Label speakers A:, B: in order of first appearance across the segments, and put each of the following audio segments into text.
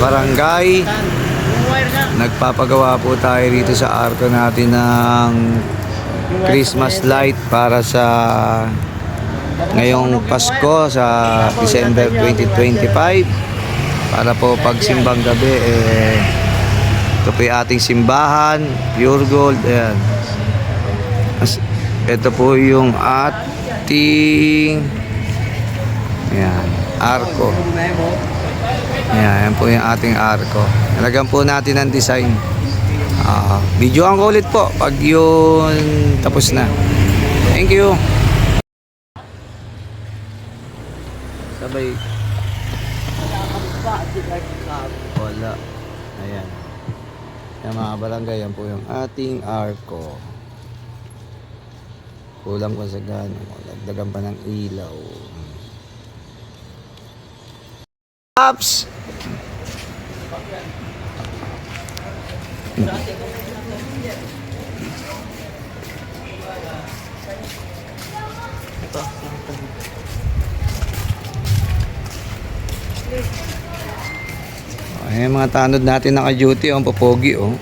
A: barangay, nagpapagawa po tayo rito sa arko natin ng Christmas light para sa ngayong Pasko sa December 2025, para po pagsimbang gabi ito po yung ating simbahan, pure gold. Ayan. Ito po yung ating arko. Ayan po yung ating arko. Nalagyan po natin ang design. Videoan ko ulit po pag yun tapos na. Thank you. Sabay. Wala. Ayan. Yan mga barangay, yan po yung ating arko. Kulang ko sa gano. Lagdagan pa ng ilaw. Apps! Ayan mga tanod natin naka-duty, ang popogi oh.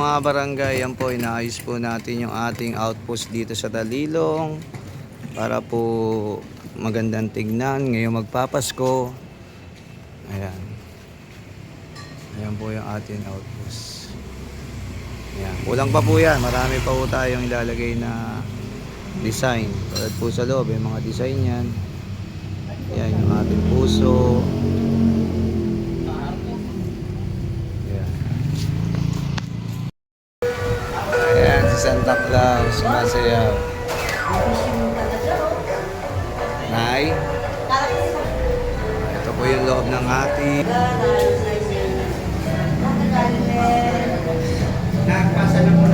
A: Mga barangay, yan po, inaayos po natin yung ating outpost dito sa Dalilong para po magandang tignan ngayong magpapasko. Ayan. Ayan po yung ating outpost. Ayan. Kulang pa po yan, marami pa po tayong ilalagay na design. Tulad po sa loob, yung mga design yan. Ayan yung ating puso. Santa Claus, sumasayaw. Nay, ito po yung loob ng ating nagpasa na po